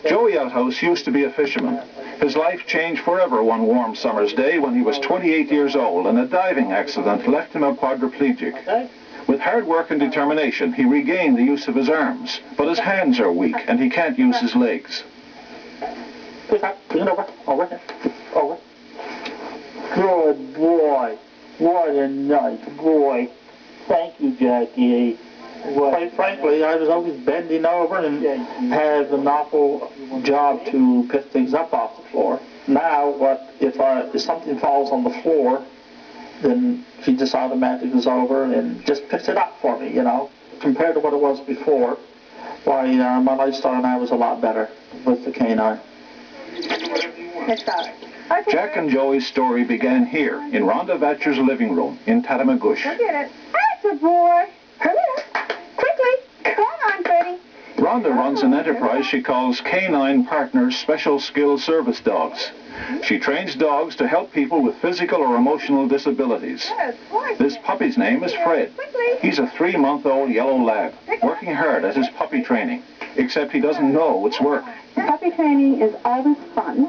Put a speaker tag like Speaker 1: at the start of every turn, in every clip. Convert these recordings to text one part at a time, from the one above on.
Speaker 1: Joey Outhouse used to be a fisherman. His life changed forever one warm summer's day when he was 28 years old and a diving accident left him a quadriplegic. With hard work and determination, he regained the use of his arms, but his hands are weak and he can't use his legs.
Speaker 2: Good boy. What a nice boy. Thank you, Jackie. Quite frankly, I was always bending over and had an awful job to pick things up off the floor. Now, if something falls on the floor, then she just automatically goes over and just picks it up for me, you know. Compared to what it was before, why, my lifestyle now is a lot better with the canine.
Speaker 1: Okay. Jack and Joey's story began here in Rhonda Vatcher's living room in Tatamagouche.
Speaker 3: Look at it. That's a boy. Come here. Quickly. Come on, Freddie.
Speaker 1: Rhonda runs an enterprise she calls Canine Partners Special Skill Service Dogs. She trains dogs to help people with physical or emotional disabilities. This puppy's name is Fred. He's a 3-month-old yellow lab, working hard at his puppy training, except he doesn't know it's work.
Speaker 4: Puppy training is always fun.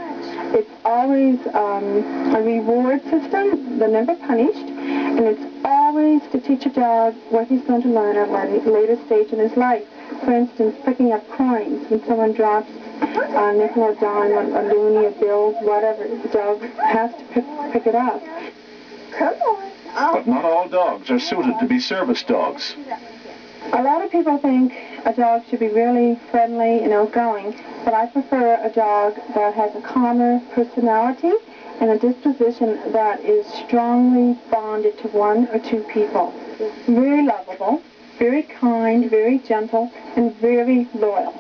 Speaker 4: It's always a reward system. They're never punished. And it's always to teach a dog what he's going to learn at a later stage in his life. For instance, picking up coins when someone drops a nickel or dime or loony or bills, whatever. The dog has to pick it up.
Speaker 3: Come on.
Speaker 1: But not all dogs are suited to be service dogs.
Speaker 4: A lot of people think a dog should be really friendly and outgoing, but I prefer a dog that has a calmer personality and a disposition that is strongly bonded to 1 or 2 people. Very lovable, very kind, very gentle, and very loyal.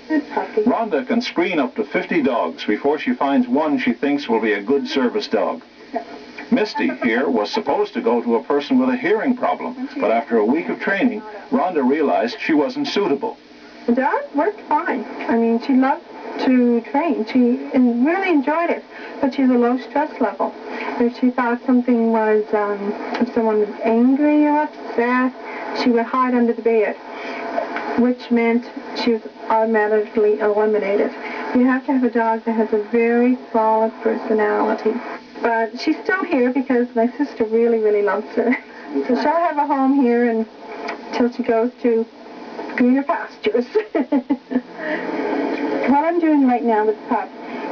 Speaker 1: Rhonda can screen up to 50 dogs before she finds one she thinks will be a good service dog. Misty here was supposed to go to a person with a hearing problem, but after a week of training, Rhonda realized she wasn't suitable.
Speaker 4: The dog worked fine. I mean, she loved to train. She really enjoyed it, but she's a low stress level. If she thought something was, if someone was angry or upset, she would hide under the bed, which meant she was automatically eliminated. You have to have a dog that has a very solid personality. But she's still here because my sister really, really loves her. So she'll have a home here until she goes to greener pastures. What I'm doing right now with pup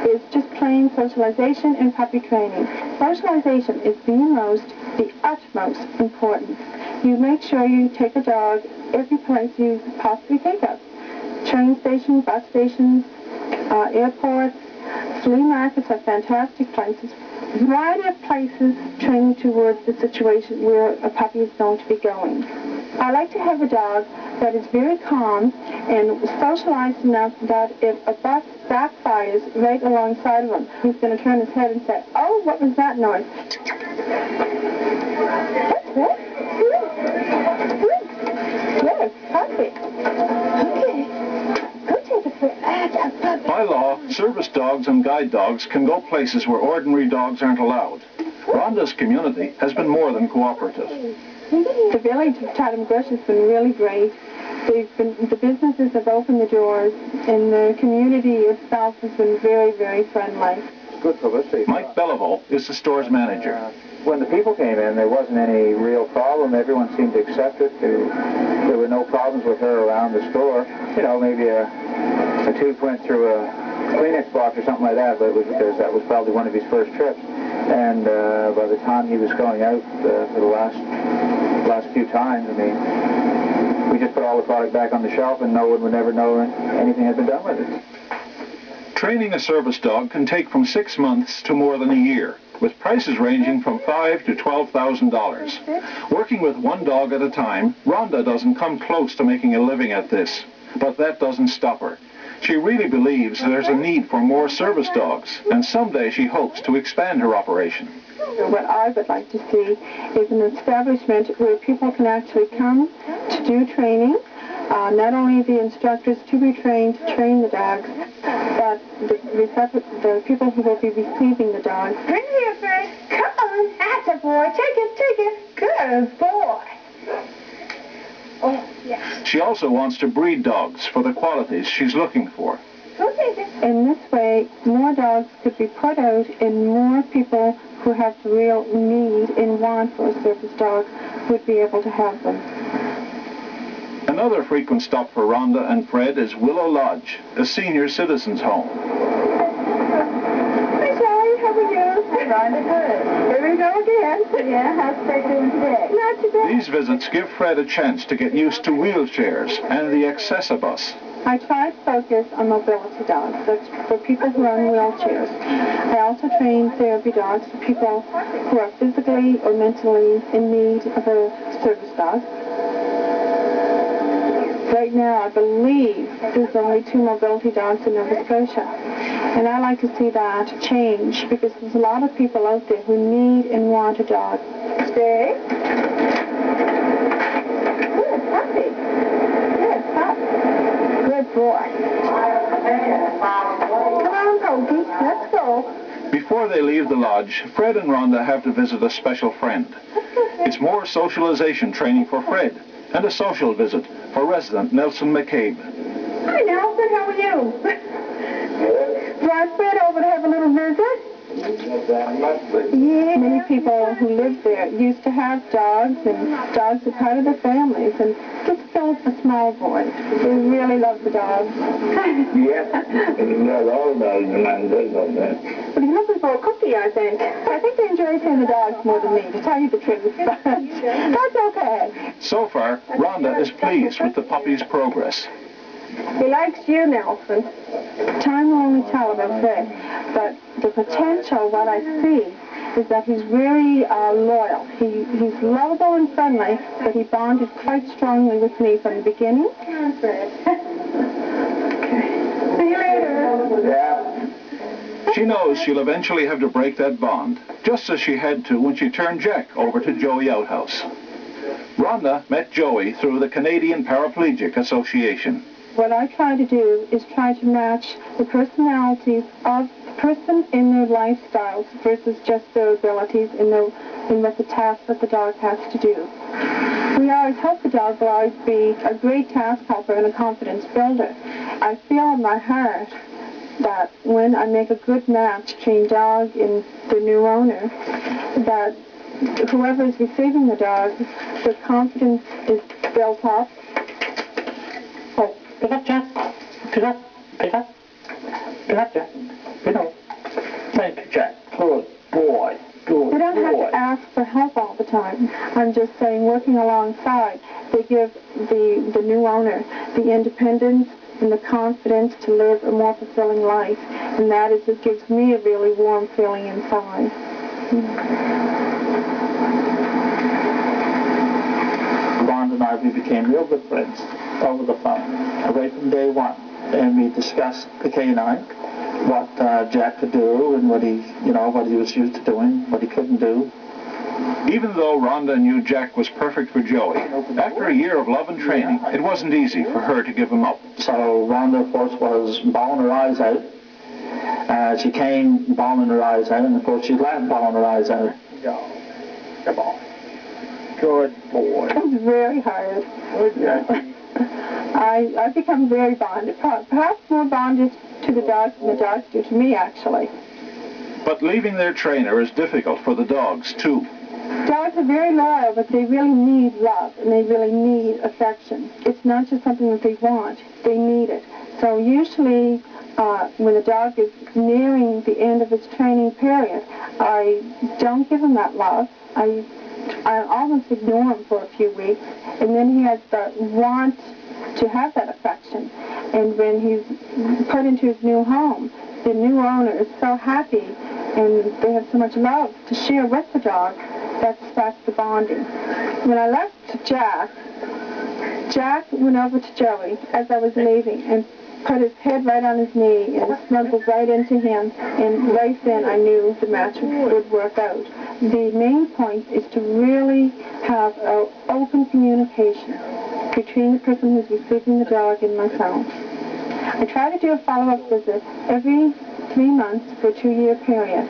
Speaker 4: is just plain socialization and puppy training. Socialization is the utmost importance. You make sure you take a dog every place you possibly think of. Train stations, bus stations, airports, flea markets are fantastic places. A variety of places training towards the situation where a puppy is going to be going. I like to have a dog that is very calm and socialized enough that if a bus backfires right alongside of him, he's going to turn his head and say, "Oh, what was that noise?" That's good. Yes, puppy. Okay. Go take it for a puppy.
Speaker 1: By law, service dogs and guide dogs can go places where ordinary dogs aren't allowed. Rhonda's community has been more than cooperative.
Speaker 4: The village of Tatamagouche has been really great. The businesses have opened the doors, and the community itself has been very, very friendly.
Speaker 5: Good publicity.
Speaker 1: Mike Belleville is the store's manager.
Speaker 5: When the people came in, there wasn't any real problem. Everyone seemed to accept it. There were no problems with her around the store. You know, maybe a tooth went through a Kleenex box or something like that, but it was because that was probably one of his first trips. And by the time he was going out for the last few times, I mean, we just put all the product back on the shelf and no one would ever know anything had been done with it.
Speaker 1: Training a service dog can take from 6 months to more than a year, with prices ranging from $5,000 to $12,000. Working with one dog at a time, Rhonda doesn't come close to making a living at this, but that doesn't stop her. She really believes there's a need for more service dogs, and someday she hopes to expand her operation.
Speaker 4: What I would like to see is an establishment where people can actually come to do training, not only the instructors to be trained to train the dogs, but the people who will be receiving the dogs.
Speaker 3: Bring it here, Fred. Come on. That's a boy. Take it. Good boy. Oh, yeah.
Speaker 1: She also wants to breed dogs for the qualities she's looking for.
Speaker 4: In this way, more dogs could be put out and more people who have the real need and want for a service dog would be able to have them.
Speaker 1: Another frequent stop for Rhonda and Fred is Willow Lodge, a senior citizens' home.
Speaker 4: Hi, Sally. How are you?
Speaker 3: Rhonda, good.
Speaker 4: Here we go again.
Speaker 3: Yeah, how's Fred doing today?
Speaker 4: Not too bad.
Speaker 1: These visits give Fred a chance to get used to wheelchairs and the Accessibus.
Speaker 4: I try to focus on mobility dogs. That's for people who are in wheelchairs. I also train therapy dogs for people who are physically or mentally in need of a service dog. Right now, I believe there's only 2 mobility dogs in Nova Scotia. And I like to see that change because there's a lot of people out there who need and want a dog.
Speaker 3: Stay. Good puppy. Good pup. Good boy. Come on, Pokey. Let's go.
Speaker 1: Before they leave the lodge, Fred and Rhonda have to visit a special friend. It's more socialization training for Fred and a social visit for resident Nelson McCabe.
Speaker 3: Hi, Nelson. How are you? Brought Fred over to have a little visit?
Speaker 4: Yeah. Many people who live there used to have dogs, and dogs are part of their families, and just fills a small void. They really love the dogs.
Speaker 3: Well, he's looking for a cookie, I think.
Speaker 4: I think they enjoy seeing the dogs more than me, to tell you the truth. But that's okay.
Speaker 1: So far, Rhonda is pleased with the puppy's progress.
Speaker 4: He likes you, Nelson. Time will only tell about Fred, but the potential, what I see, is that he's very loyal. He's lovable and friendly, but he bonded quite strongly with me from the beginning.
Speaker 3: Come on, Fred. See you later.
Speaker 1: She knows she'll eventually have to break that bond, just as she had to when she turned Jack over to Joey Outhouse. Rhonda met Joey through the Canadian Paraplegic Association.
Speaker 4: What I try to do is try to match the personalities of the person in their lifestyles versus just their abilities in what the task that the dog has to do. We always hope the dog will always be a great task helper and a confidence builder. I feel in my heart that when I make a good match between dog and the new owner, that whoever is receiving the dog, the confidence is built up.
Speaker 2: Oh, pick up, Jack. Pick up. Pick up. Pick up, Jack. Pick up. Thank you, Jack. Good boy. Good
Speaker 4: They don't have
Speaker 2: boy.
Speaker 4: to ask for help all the time. I'm just saying, working alongside, they give the new owner the independence and the confidence to live a more fulfilling life. And that is, it gives me a really warm feeling inside.
Speaker 2: Rhonda and I, we became real good friends over the phone, right from day one. And we discussed the canine, what Jack could do and what he was used to doing, what he couldn't do.
Speaker 1: Even though Rhonda knew Jack was perfect for Joey, after a year of love and training, it wasn't easy for her to give him up.
Speaker 2: So Rhonda, of course, was bawling her eyes out. She came bawling her eyes out, and of course she left bawling her eyes out. Come on. Good boy.
Speaker 4: It was very hard.
Speaker 2: Good, Jack.
Speaker 4: I've become very bonded, perhaps more bonded to the dogs than the dogs do to me, actually.
Speaker 1: But leaving their trainer is difficult for the dogs, too.
Speaker 4: Dogs are very loyal, but they really need love, and they really need affection. It's not just something that they want. They need it. So usually, when the dog is nearing the end of its training period, I don't give him that love. I almost ignore him for a few weeks, and then he has the want to have that affection. And when he's put into his new home, the new owner is so happy, and they have so much love to share with the dog. That's the bonding. When I left Jack went over to Joey as I was leaving and put his head right on his knee and snuggled right into him, and right then I knew the match would work out. The main point is to really have an open communication between the person who's receiving the dog and myself. I try to do a follow-up visit every 3 months for a 2-year period.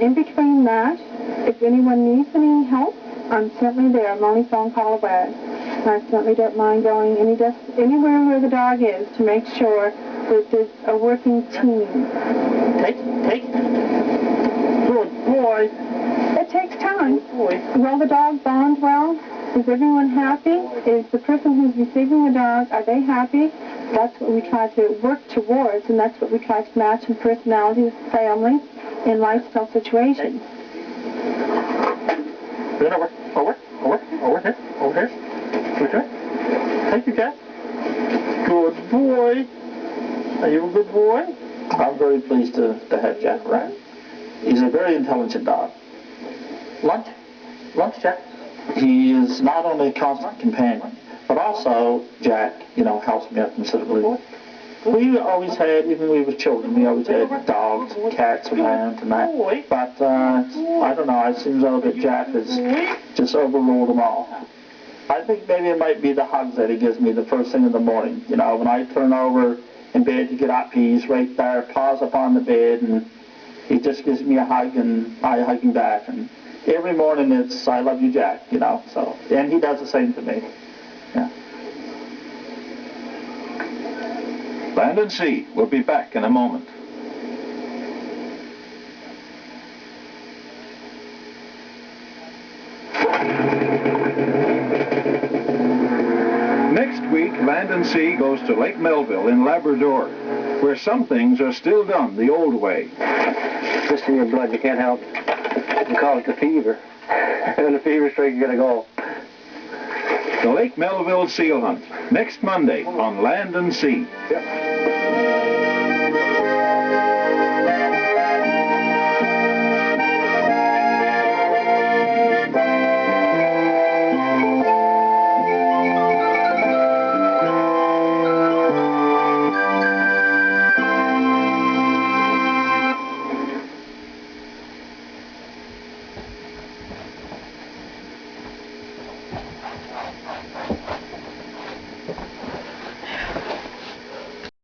Speaker 4: In between that, if anyone needs any help, I'm certainly there. I'm only phone call away. And I certainly don't mind going anywhere where the dog is to make sure that there's a working team.
Speaker 2: Take. Good boy.
Speaker 4: It takes time.
Speaker 2: Good boy.
Speaker 4: Will the dog bond well? Is everyone happy? Is the person who's receiving the dog, are they happy? That's what we try to work towards, and that's what we try to match in personalities, family, and lifestyle situations.
Speaker 2: Bend over here. Thank you, Jack. Good boy. Are you a good boy? I'm very pleased to have Jack around. He's a very intelligent dog. Lunch, Jack. He is not only a constant companion, but also Jack, helps me out considerably. We always had, even when we were children, we always had dogs and cats around and that. But I don't know, it seems though that Jack has just overruled them all. I think maybe it might be the hugs that he gives me the first thing in the morning. When I turn over in bed to get up, he's right there, paws up on the bed, and he just gives me a hug, and I hug him back. And every morning it's, I love you, Jack, so, and he does the same to me. Yeah.
Speaker 1: Land and Sea will be back in a moment. Next week, Land and Sea goes to Lake Melville in Labrador, where some things are still done the old way.
Speaker 5: Just in your blood, you can't help it. You call it the fever. And the fever streak, you gotta go.
Speaker 1: The Lake Melville Seal Hunt, next Monday on Land and Sea.
Speaker 5: Yep.